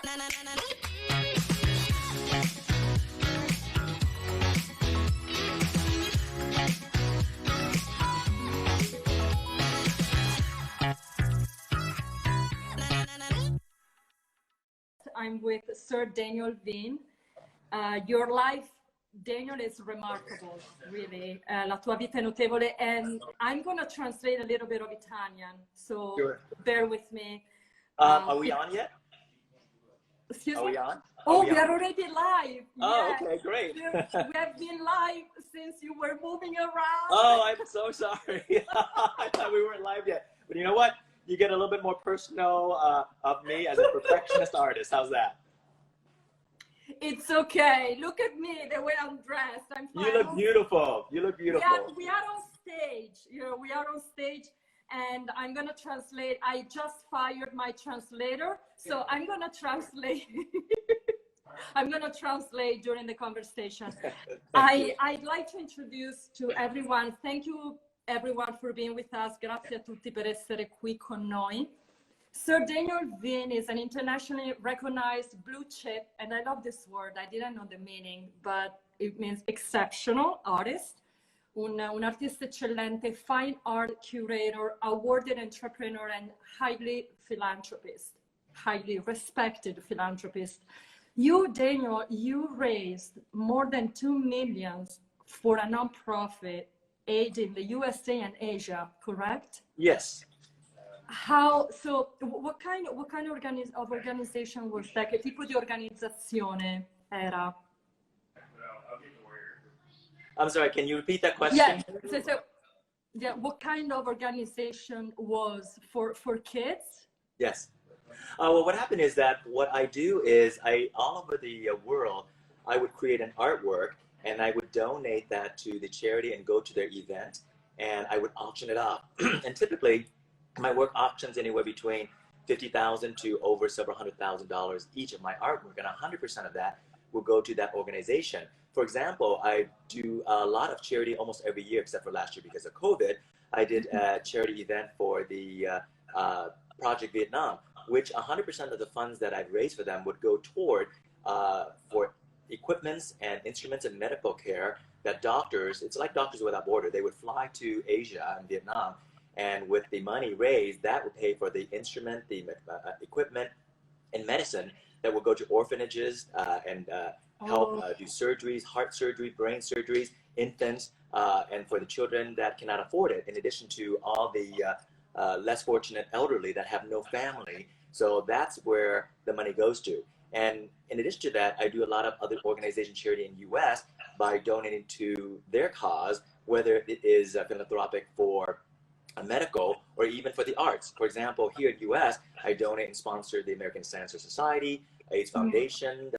I'm with Sir Daniel Winn. Your life, Daniel, is remarkable, really. La tua vita è notevole, and I'm going to translate a little bit of Italian, so Sure. bear with me. Are we on yet? Excuse Are me? we on? Oh, we are already live. Oh, Yes. okay, great. We have been live since you were moving around. Oh, I'm so sorry. I thought we weren't live yet. But you know what? You get a little bit more personal of me as a perfectionist artist. How's that? It's okay. Look at me, the way I'm dressed. I'm fine. You look beautiful. You look beautiful. We are on stage. You know, we are on stage, and I'm gonna translate. I just fired my translator, so I'm gonna translate. I'm gonna translate during the conversation. I'd like to introduce to everyone. Thank you, everyone, for being with us. Grazie a tutti per essere qui con noi. Sir Daniel Winn is an internationally recognized blue chip, and I love this word. I didn't know the meaning, but it means exceptional artist, un artista eccellente, fine art curator, awarded entrepreneur, and highly philanthropist, highly respected philanthropist. You, Daniel, you raised more than 2 million for a nonprofit aid in the USA and Asia, correct? Yes. What kind of organization was that? Che tipo di organizzazione era? I'm sorry, can you repeat that question? Yeah, what kind of organization was for kids? Yes. Well, what happened is that what I do is all over the world, I would create an artwork and I would donate that to the charity and go to their event and I would auction it off. And typically, my work auctions anywhere between $50,000 to over several $100,000 each of my artwork, and 100% of that will go to that organization. For example, I do a lot of charity almost every year, except for last year because of COVID. I did a charity event for the Project Vietnam, which 100% of the funds that I'd raised for them would go toward for equipments and instruments and medical care that doctors, it's like Doctors Without Borders, they would fly to Asia and Vietnam, and with the money raised, that would pay for the instrument, the equipment, and medicine that will go to orphanages and help do surgeries, heart surgery, brain surgeries, infants, and for the children that cannot afford it, in addition to all the less fortunate elderly that have no family. So that's where the money goes to. And in addition to that, I do a lot of other organization charity in the U.S. by donating to their cause, whether it is philanthropic for medical or even for the arts. For example, here in the U.S., I donate and sponsor the American Cancer Society, AIDS Foundation,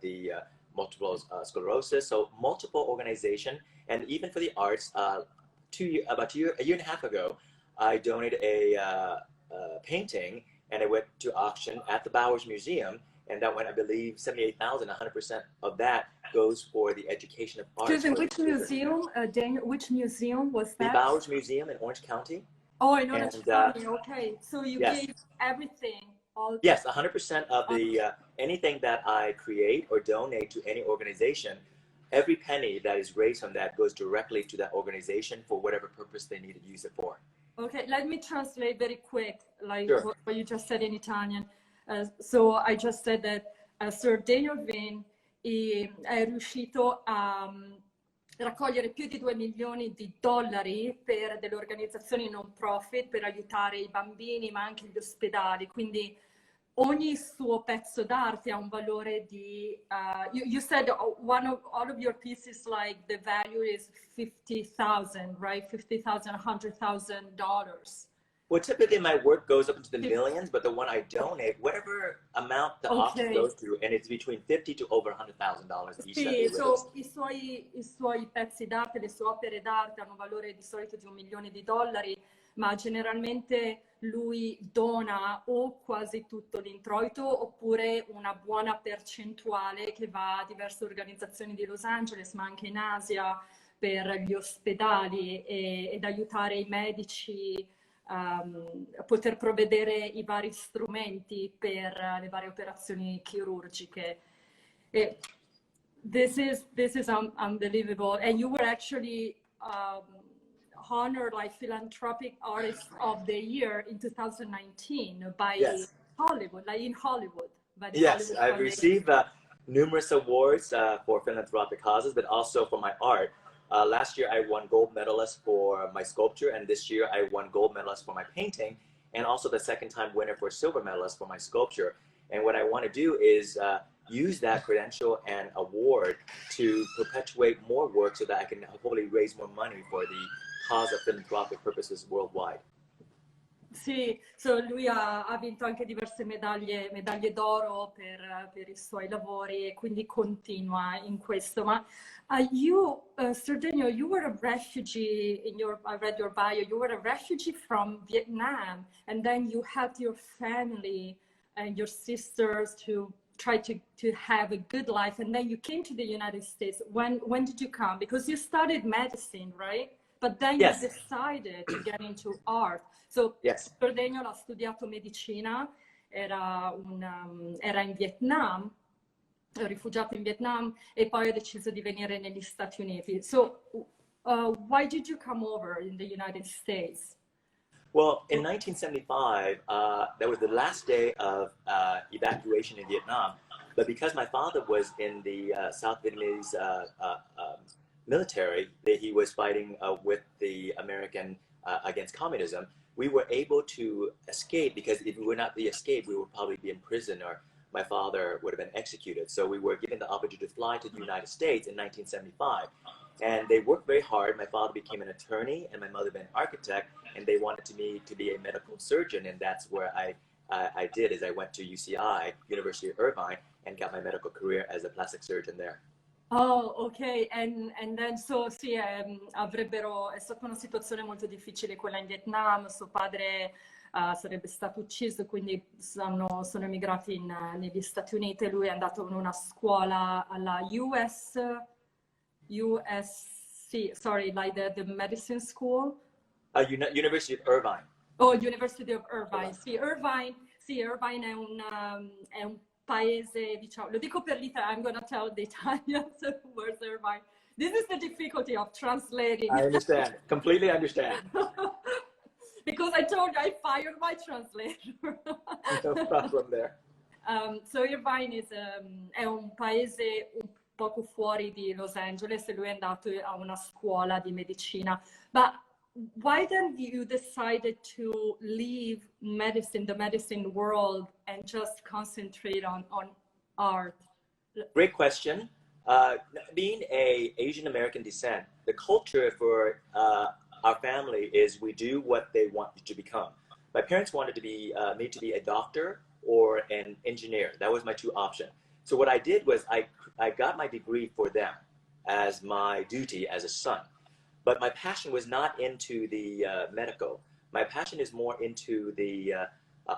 the multiple sclerosis, so multiple organizations. And even for the arts, about a year and a half ago, I donated a painting and it went to auction at the Bowers Museum, and that went, I believe, $78,000. 100% of that goes for the education of arts. Excuse me, which museum, Daniel? Which museum was that? The Bowers Museum in Orange County. Oh, in Orange County. Okay, so you gave everything. Yes, 100% of the anything that I create or donate to any organization, every penny that is raised from that goes directly to that organization for whatever purpose they need to use it for. Okay, let me translate very quick, like Sure. what you just said in Italian. So I just said that Sir Daniel Winn è riuscito a raccogliere più di 2 milioni di dollari per delle organizzazioni non profit per aiutare i bambini ma anche gli ospedali, quindi ogni suo pezzo d'arte ha un valore di you said all of your pieces, like the value is 50,000, right? 50,000, $100,000. Well, typically my work goes up into the millions, but the one I donate, whatever amount the auction goes to, and it's between $50,000 to over $100,000 each. Sì, so, i suoi pezzi d'arte, le sue opere d'arte hanno un valore di solito di $1 milione, ma generalmente lui dona o quasi tutto l'introito oppure una buona percentuale che va a diverse organizzazioni di Los Angeles, ma anche in Asia, per gli ospedali ed aiutare i medici poter provvedere i vari strumenti per le varie operazioni chirurgiche. This is unbelievable. And you were actually honored like Philanthropic Artist of the Year in 2019 by Yes. Hollywood, like in Hollywood. By the Yes, Hollywood I've received numerous awards for philanthropic causes, but also for my art. Last year, I won gold medalist for my sculpture, and this year I won gold medalist for my painting, and also the second-time winner for silver medalist for my sculpture. And what I want to do is use that credential and award to perpetuate more work so that I can hopefully raise more money for the cause of philanthropic purposes worldwide. Sì, so lui ha vinto anche diverse medaglie d'oro per i suoi lavori e quindi continua in questo. Ma Sir Daniel, you were a refugee I read your bio, you were a refugee from Vietnam, and then you helped your family and your sisters to try to have a good life, and then you came to the United States. When did you come? Because you studied medicine, right? But then Yes. you decided to get into art. So, Yes. Sir Daniel ha studiato medicina, era in Vietnam, rifugiato in Vietnam, e poi ha deciso di venire negli Stati Uniti. So, why did you come over in the United States? Well, in 1975, that was the last day of evacuation in Vietnam. But because my father was in the South Vietnamese military, that he was fighting with the American against communism, we were able to escape, because if we would not be escaped, we would probably be in prison, or my father would have been executed. So we were given the opportunity to fly to the United States in 1975. And they worked very hard. My father became an attorney and my mother been an architect, and they wanted me to be a medical surgeon, and that's where I did, is I went to UCI, University of Irvine, and got my medical career as a plastic surgeon there. Oh, ok, and then so sì, è stata una situazione molto difficile quella in Vietnam. Suo padre sarebbe stato ucciso, quindi sono emigrati negli Stati Uniti. Lui è andato in una scuola alla USC, sorry, like the medicine school. University of Irvine. Oh, University of Irvine. Sì, Irvine è un paese, diciamo, lo dico per l'Italia, I'm going to tell the Italians where's Irvine. This is the difficulty of translating. I understand, completely understand. Because I told you I fired my translator. No problem there. So Irvine è un paese un poco fuori di Los Angeles, e lui è andato a una scuola di medicina. But why then you decided to leave medicine, the medicine world, and just concentrate on art? Great question. Being an Asian American descent, the culture for our family is we do what they want you to become. My parents wanted me to be a doctor or an engineer. That was my two options. So what I did was I got my degree for them as my duty as a son. But my passion was not into the medical. My passion is more into the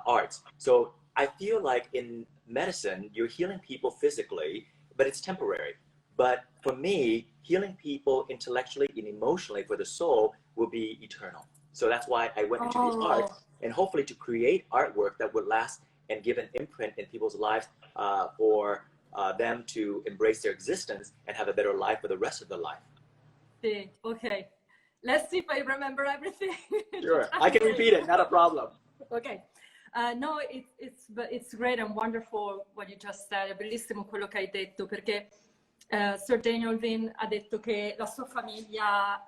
arts. So I feel like in medicine, you're healing people physically, but it's temporary. But for me, healing people intellectually and emotionally for the soul will be eternal. So that's why I went into the art, and hopefully to create artwork that would last and give an imprint in people's lives for them to embrace their existence and have a better life for the rest of their life. Okay. Let's see if I remember everything. Sure, I can repeat it, not a problem. Okay. No, it's great and wonderful what you just said. È bellissimo quello che hai detto, perché Sir Daniel Winn ha detto che la sua famiglia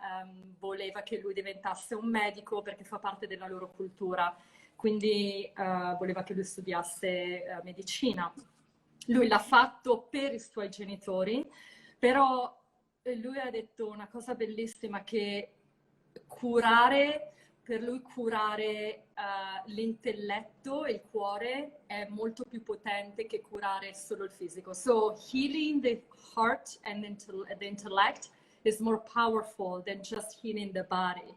voleva che lui diventasse un medico perché fa parte della loro cultura, quindi voleva che lui studiasse medicina. Lui l'ha fatto per i suoi genitori, però lui ha detto una cosa bellissima, che per lui curare l'intelletto e il cuore è molto più potente che curare solo il fisico. So healing the heart and the intellect is more powerful than just healing the body.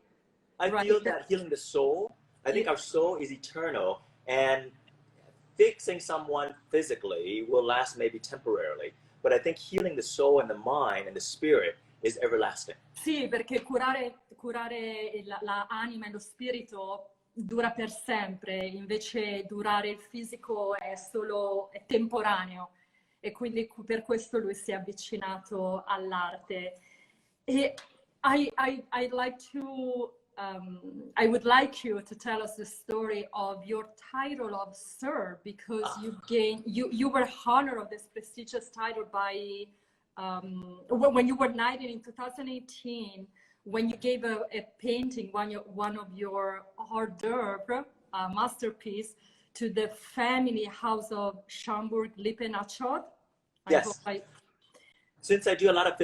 I feel that healing the soul, I think our soul is eternal, and fixing someone physically will last maybe temporarily. But I think healing the soul and the mind and the spirit is everlasting. Sì, perché curare l'anima e lo spirito dura per sempre, invece durare il fisico è temporaneo, e quindi per questo lui si è avvicinato all'arte. E I'd like to I would like you to tell us the story of your title of Sir, because you were honored of this prestigious title by when you were knighted in 2018, when you gave a painting, one of your hors d'oeuvre, masterpiece, to the family house of Schaumburg-Lippe-Nachod. Yes. Since I do a lot of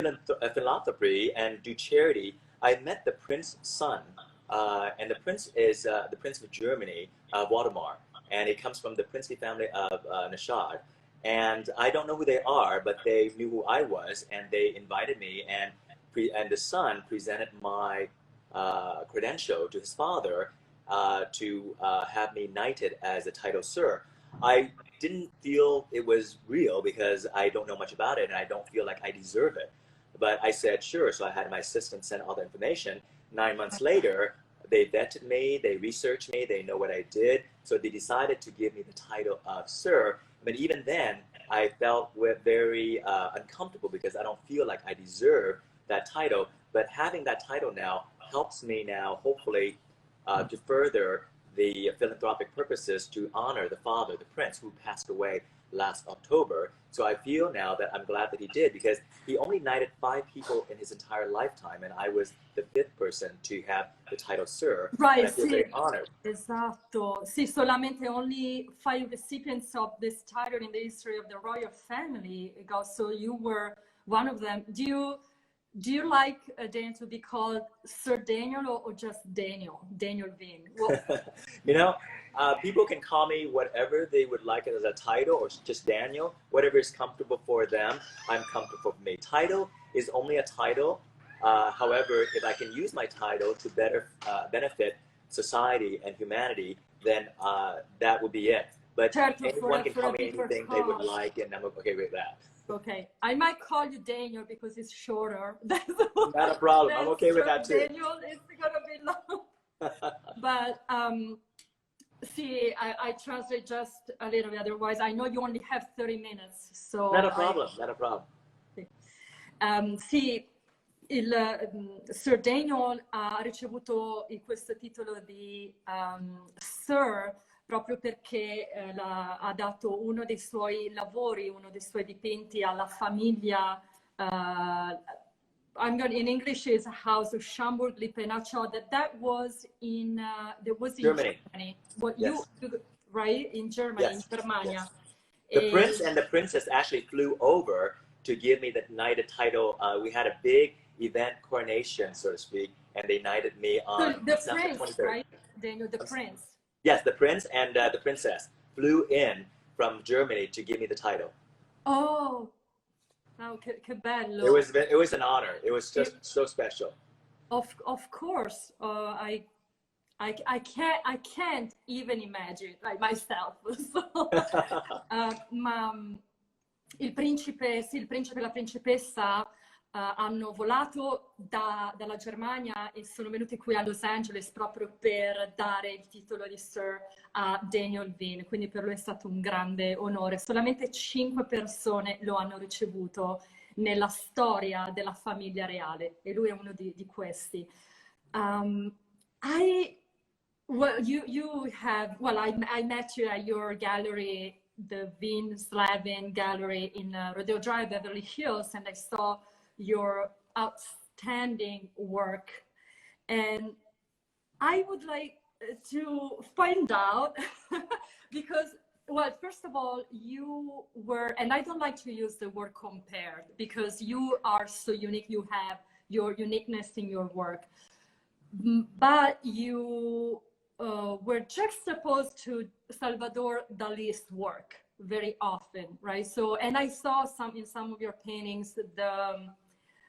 philanthropy and do charity, I met the prince's son, and the prince is the prince of Germany, Waldemar, and he comes from the princely family of Nachod. And I don't know who they are, but they knew who I was, and they invited me, and the son presented my credential to his father to have me knighted as a title Sir. I didn't feel it was real because I don't know much about it, and I don't feel like I deserve it. But I said, sure. So I had my assistant send all the information. 9 months later, they vetted me, they researched me, they know what I did. So they decided to give me the title of Sir. But even then, I felt very uncomfortable because I don't feel like I deserve that title. But having that title now helps me now, hopefully, to further the philanthropic purposes to honor the father, the prince, who passed away last October. So I feel now that I'm glad that he did, because he only knighted 5 people in his entire lifetime, and I was the 5th person to have the title Sir. Right, and I feel very honored. Esatto. Sì, solamente only 5 recipients of this title in the history of the royal family got, so you were one of them. Do you like Daniel to be called Sir Daniel or just Daniel Winn? Well, you know, people can call me whatever they would like as a title, or just Daniel, whatever is comfortable for them. I'm comfortable for me. Title is only a title. However, if I can use my title to better benefit society and humanity, then that would be it. But anyone can call me anything they would like, and I'm okay with that. Okay, I might call you Daniel because it's shorter. Not a problem. I'm okay with that too. Daniel is gonna be long. But see, I translate just a little bit. Otherwise, I know you only have 30 minutes. So not a problem. Not a problem. Sì, Sir Daniel ha ricevuto questo titolo di Sir proprio perché ha dato uno dei suoi lavori, uno dei suoi dipinti alla famiglia, in English is a house of Schaumburg-Lippe-Nachod, that was in Germany. What yes. you right in Germany, yes. in Germania. Yes. The prince and the princess actually flew over to give me the knighted title. We had a big event coronation, so to speak, and they knighted me on the December prince, 23rd. right? Daniel, the prince. Yes, the prince and the princess flew in from Germany to give me the title. Oh, che bello! It was an honor. It was just so special. Of course, I can't even imagine, like myself. So, ma il principe e la principessa hanno volato dalla Germania e sono venuti qui a Los Angeles proprio per dare il titolo di Sir a Daniel Winn, quindi per lui è stato un grande onore. Solamente 5 persone lo hanno ricevuto nella storia della famiglia reale, e lui è uno di questi. I met you at your gallery, the Winn Slavin gallery in Rodeo Drive, Beverly Hills, and I saw your outstanding work, and I would like to find out because, well, first of all, you were, and I don't like to use the word compared because you are so unique, you have your uniqueness in your work, but you were juxtaposed to Salvador Dali's work very often, right? So, and I saw in some of your paintings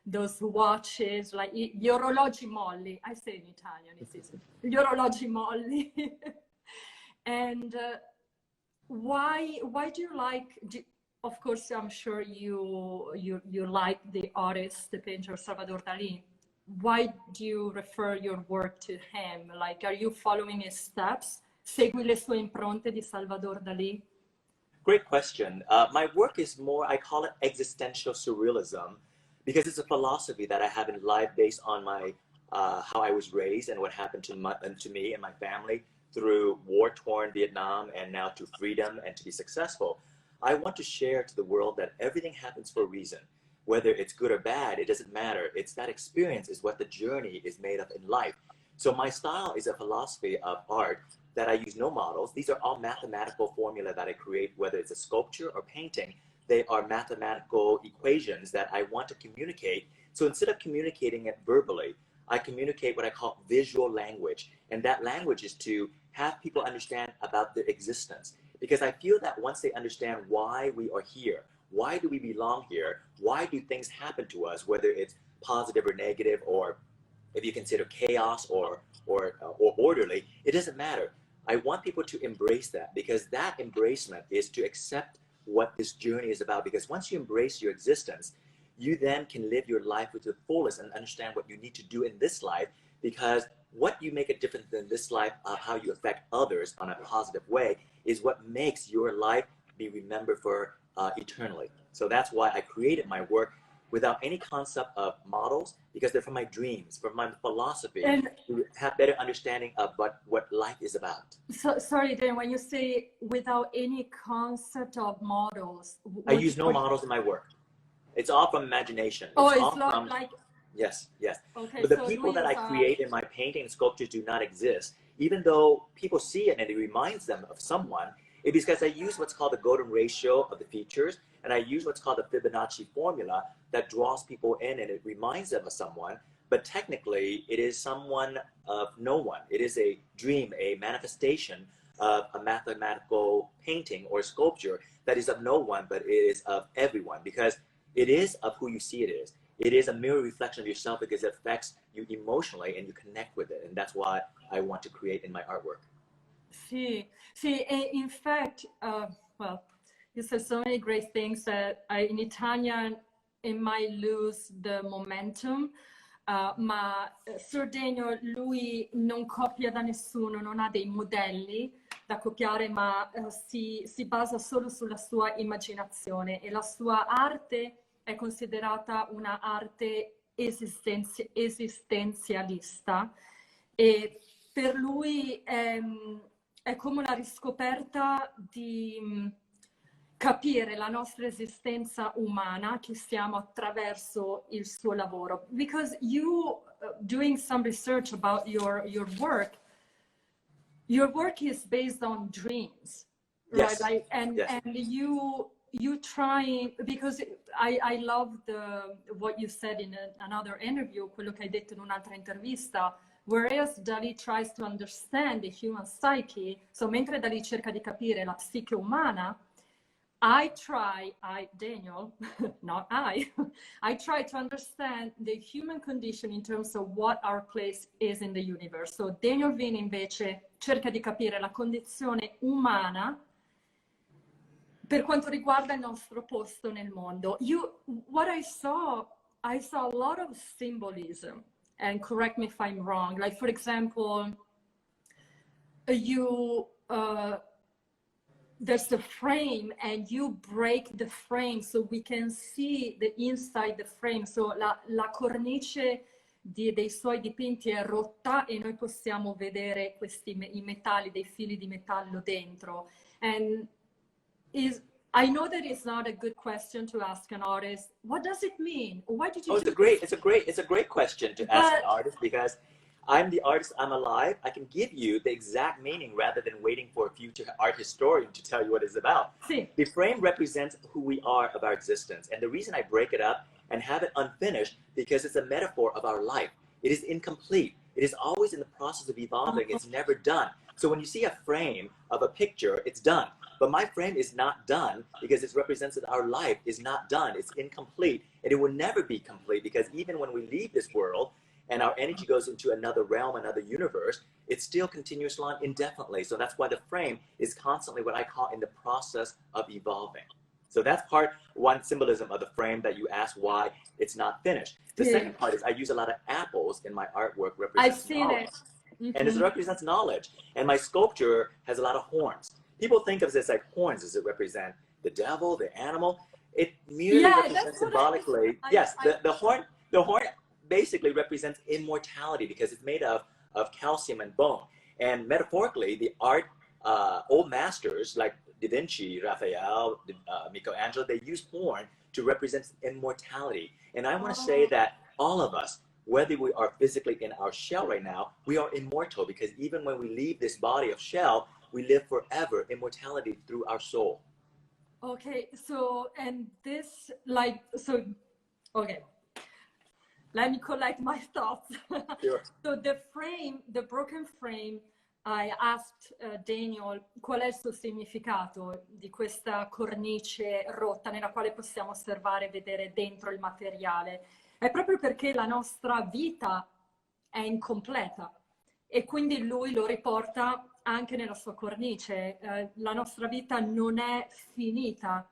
those watches, like gli orologi molli. I say in Italian, gli orologi molli. And why do you like? Of course, I'm sure you like the artist, the painter Salvador Dali. why do you refer your work to him? Like, are you following his steps? Segui le sue impronte di Salvador Dalì? Great question. My work is more, I call it existential surrealism, because it's a philosophy that I have in life based on my how I was raised and what happened to me and my family through war-torn Vietnam and now to freedom and to be successful. I want to share to the world that everything happens for a reason. Whether it's good or bad, it doesn't matter. It's that experience is what the journey is made of in life. So my style is a philosophy of art that I use no models. These are all mathematical formula that I create, whether it's a sculpture or painting. They are mathematical equations that I want to communicate. So instead of communicating it verbally, I communicate what I call visual language. And that language is to have people understand about their existence. Because I feel that once they understand why we are here, why do we belong here, why do things happen to us, whether it's positive or negative, or if you consider chaos or orderly, it doesn't matter. I want people to embrace that, because that embracement is to accept what this journey is about. Because once you embrace your existence, you then can live your life with the fullest and understand what you need to do in this life, because what you make a difference in this life of how you affect others on a positive way is what makes your life be remembered for eternally. So that's why I created my work without any concept of models, because they're from my dreams, from my philosophy, And to have better understanding of what life is about. so, sorry, Dan, when you say without any concept of models, I use no models in my work. It's all from imagination. Oh, it's all it's not from, like, yes. okay, But the so people you that I use create in my painting and sculptures do not exist. Even though people see it and it reminds them of someone, it's because I use what's called the golden ratio of the features, and I use what's called the Fibonacci formula that draws people in and it reminds them of someone. But technically, it is someone of no one. It is a dream, a manifestation of a mathematical painting or sculpture that is of no one, but it is of everyone, because it is of who you see it is. It is a mirror reflection of yourself, because it affects you emotionally and you connect with it. And that's what I want to create in my artwork. See, in fact, well, you said so many great things that in Italian it might lose the momentum, ma Sir Daniel, lui non copia da nessuno, non ha dei modelli da copiare, ma si basa solo sulla sua immaginazione, e la sua arte è considerata una arte esistenzialista, e per lui è come una riscoperta di capire la nostra esistenza umana che siamo attraverso il suo lavoro. Because you, doing some research about your work is based on dreams, Yes. right? Like, and yes. and you try, because I love what you said in another interview, quello che hai detto in un'altra intervista. Whereas Dalì tries to understand the human psyche, so mentre Dalì cerca di capire la psiche umana, Daniel, not I try to understand the human condition in terms of what our place is in the universe. So Daniel Winn invece cerca di capire la condizione umana per quanto riguarda il nostro posto nel mondo. What I saw a lot of symbolism. And correct me if I'm wrong. Like, for example, there's the frame and you break the frame so we can see the inside the frame. So la cornice dei suoi dipinti è rotta e noi possiamo vedere i metalli, dei fili di metallo dentro. And I know that it's not a good question to ask an artist. What does it mean? Why did you? Oh, it's a great question to ask an artist, because I'm the artist, I'm alive. I can give you the exact meaning rather than waiting for a future art historian to tell you what it's about. Sí. The frame represents who we are of our existence. And the reason I break it up and have it unfinished, because it's a metaphor of our life. It is incomplete. It is always in the process of evolving. It's never done. So when you see a frame of a picture, it's done. But my frame is not done, because it represents that our life is not done. It's incomplete, and it will never be complete, because even when we leave this world and our energy goes into another realm, another universe, it still continues on indefinitely. So that's why the frame is constantly what I call in the process of evolving. Does So that's part one symbolism of the frame that you asked why it's not finished. The second part is I use a lot of apples in my artwork represents knowledge. And it represents knowledge. And my sculpture has a lot of horns. People think of this like horns. Does it represent the devil, the animal? It merely represents symbolically. The horn basically represents immortality because it's made of calcium and bone. And metaphorically, the art, old masters like Da Vinci, Raphael, Michelangelo, they use horn to represent immortality. And I want to say that all of us, whether we are physically in our shell right now, we are immortal because even when we leave this body of shell, we live forever, immortality through our soul. Okay, so, and this, like, so, okay, let me collect my thoughts. Sure. So the frame, the broken frame, I asked Daniel qual è il suo significato di questa cornice rotta nella quale possiamo osservare e vedere dentro il materiale. È proprio perché la nostra vita è incompleta e quindi lui lo riporta anche nella sua cornice. La nostra vita non è finita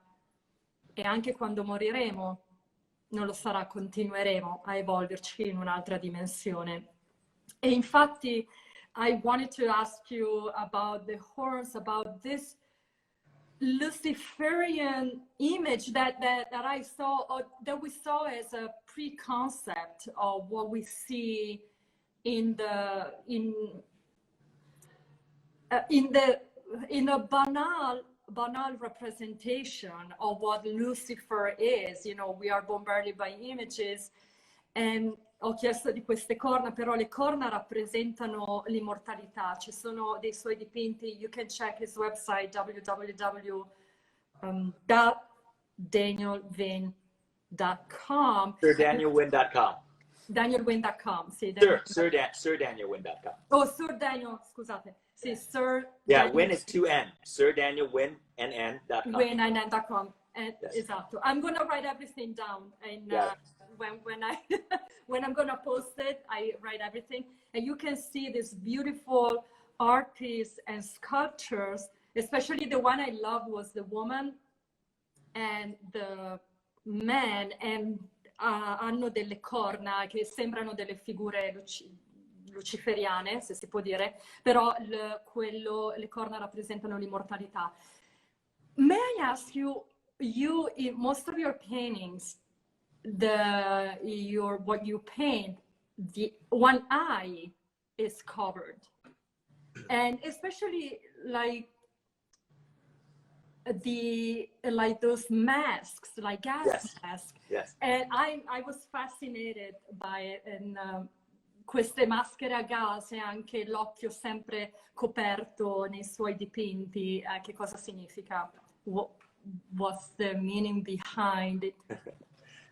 e anche quando moriremo non lo sarà, continueremo a evolverci in un'altra dimensione. E infatti I wanted to ask you about the horns, about this Luciferian image that I saw, or that we saw as a pre-concept of what we see in a banal representation of what Lucifer is. You know, we are bombarded by images, and ho chiesto di queste corna, però le corna rappresentano l'immortalità. Ci sono dei suoi dipinti, you can check his website www.danielwinn.com. SirDanielWinn.com. DanielWinn.com, sì. SirDanielWinn.com. Oh, Sir Daniel, scusate. Sì, Sir Yeah, Daniel, Winn is 2N. SirDanielWinn.com. Winn.com. Esatto. I'm going to write everything down. And when I when I'm going to post it, I write everything. And you can see this beautiful art piece and sculptures, especially the one I loved was the woman and the man, and hanno delle corna che sembrano delle figure luciferiane, se si può dire, però le corna rappresentano l'immortalità. May I ask you, in most of your paintings, what you paint, the one eye is covered, and especially like those masks, like gas masks. Yes. And I was fascinated by it, and queste maschere a gas e anche l'occhio sempre coperto nei suoi dipinti, che cosa significa? What's the meaning behind it?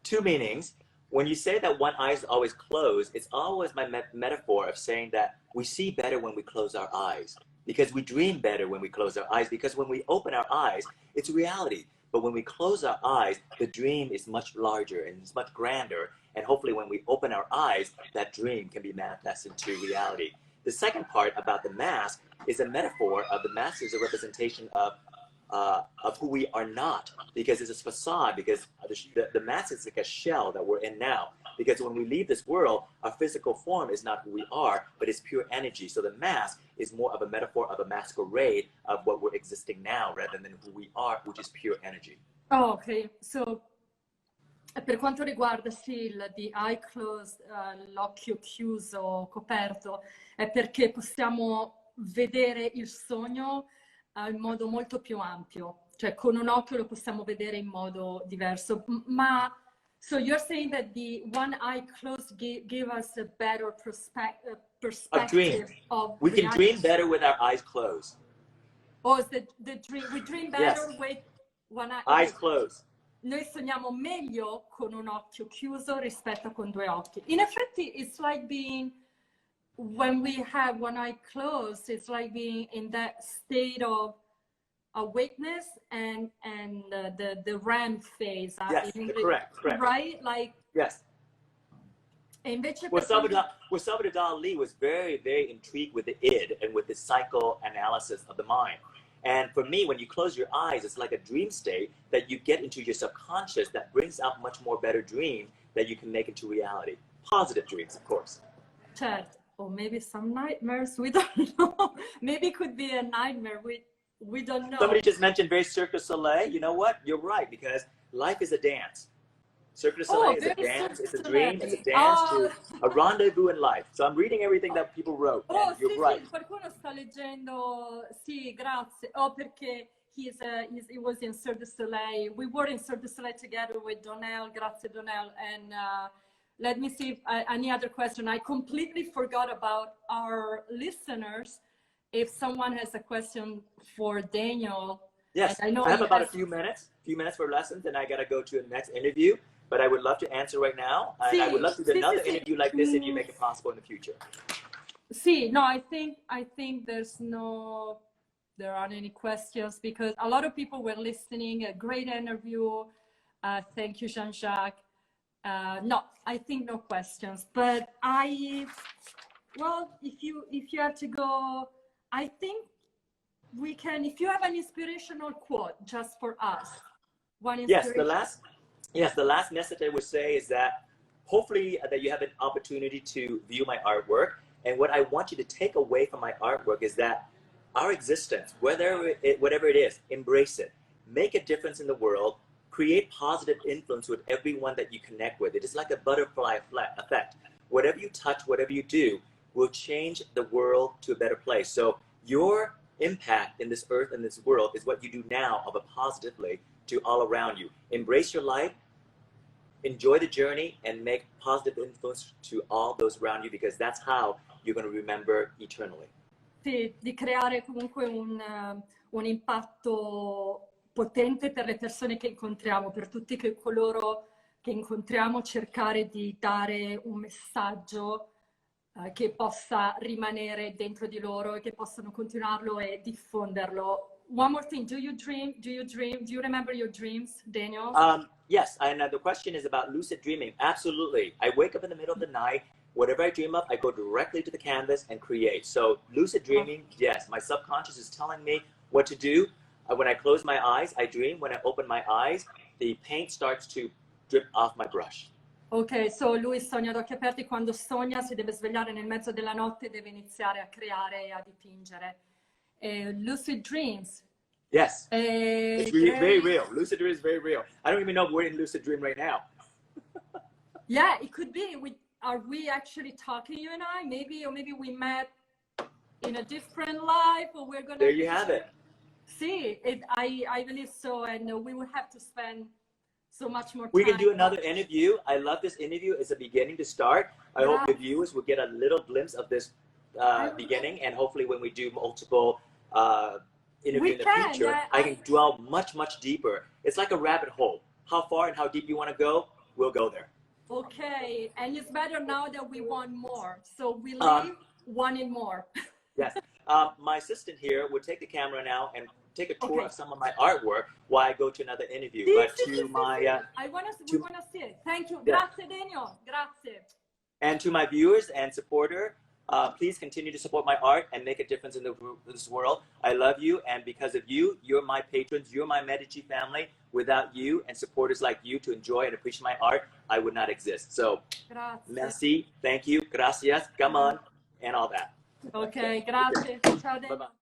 Two meanings. When you say that one eye is always closed, it's always my metaphor of saying that we see better when we close our eyes, because we dream better when we close our eyes, because when we open our eyes, it's reality. But when we close our eyes, the dream is much larger and it's much grander. And hopefully when we open our eyes, that dream can be manifested into reality. The second part about the mask is a metaphor of the mask is a representation of who we are not, because it's a facade, because the mask is like a shell that we're in now. Because when we leave this world, our physical form is not who we are, but it's pure energy. So the mask is more of a metaphor of a masquerade of what we're existing now, rather than who we are, which is pure energy. Oh, ok. So, per quanto riguarda sì, the eye closed, l'occhio chiuso, coperto, è perché possiamo vedere il sogno in modo molto più ampio. Cioè, con un occhio lo possiamo vedere in modo diverso. Ma so you're saying that the one eye closed give us a better perspective of we can dream better with our eyes closed. Oh, is the dream, we dream better with one eye. Eyes closed. Noi sogniamo meglio con un occhio chiuso rispetto a con due occhi. In effetti, it's like being, when we have one eye closed, it's like being in that state of awakeness and the REM phase. Yes, correct. Right? Like, yes. E invece Salvador Dali was very, very intrigued with the id and with the psychoanalysis of the mind. And for me, when you close your eyes, it's like a dream state that you get into your subconscious that brings out much more better dreams that you can make into reality. Positive dreams, of course. Certo. Or maybe some nightmares, we don't know. Maybe it could be a nightmare, we don't know. Somebody just mentioned very Cirque du Soleil. You know what? You're right, because life is a dance. Cirque du Soleil is a dance, it's a dream, it's a dance to a rendezvous in life. So I'm reading everything that people wrote, and you're right. Sì, qualcuno sta leggendo, sì, grazie. Oh, perché he was in Cirque du Soleil. We were in Cirque du Soleil together with Donnell, grazie Donnell, and let me see if any other question. I completely forgot about our listeners. If someone has a question for Daniel. Yes, I have about a few minutes for lessons, and I got to go to the next interview. But I would love to answer right now. And I would love to do another interview like this if you make it possible in the future. See, no, I think there aren't any questions because a lot of people were listening. A great interview. Thank you, Jean-Jacques. No, I think no questions. But well, if you have to go, I think we can. If you have an inspirational quote just for us, one inspiration. Yes, the last message I would say is that hopefully that you have an opportunity to view my artwork. And what I want you to take away from my artwork is that our existence, whatever it is, embrace it. Make a difference in the world. Create positive influence with everyone that you connect with. It is like a butterfly effect. Whatever you touch, whatever you do, will change the world to a better place. So your impact in this earth and this world is what you do now of a positively to all around you. Embrace your life. Enjoy the journey and make positive influence to all those around you because that's how you're going to remember eternally. Sì, di creare comunque un impatto potente per le persone che incontriamo, per tutti coloro che incontriamo, cercare di dare un messaggio che possa rimanere dentro di loro e che possano continuarlo e diffonderlo. One more thing, do you dream? Do you remember your dreams, Daniel? Yes, and the question is about lucid dreaming. Absolutely. I wake up in the middle of the night. Whatever I dream of, I go directly to the canvas and create. So lucid dreaming, yes, my subconscious is telling me what to do. When I close my eyes, I dream. When I open my eyes, the paint starts to drip off my brush. Ok, so lui sogna ad occhi aperti. Quando sogna si deve svegliare nel mezzo della notte e deve iniziare a creare e a dipingere. Lucid dreams. Yes, it's very real. Lucid dream is very real. I don't even know if we're in lucid dream right now. Yeah, it could be. Are we actually talking, you and I? Maybe we met in a different life, or we're gonna. There you have it. See, I believe so, and we will have to spend so much more time. We can do another interview. I love this interview. It's a beginning to start. I hope the viewers will get a little glimpse of this beginning, and hopefully when we do multiple interview in the future, I can dwell much deeper. It's like a rabbit hole. How far and how deep you want to go, we'll go there. Okay, and it's better now that we want more. So we leave wanting more. Yes. My assistant here would take the camera now and take a tour of some of my artwork while I go to another interview. But to my we want to see it. Thank you. Grazie, Daniel. Grazie. And to my viewers and supporter, please continue to support my art and make a difference in this world. I love you, and because of you, you're my patrons, you're my Medici family. Without you and supporters like you to enjoy and appreciate my art, I would not exist. So, merci, thank you, gracias, come on, and all that. Okay, grazie. Ciao, Daniel. Bye-bye.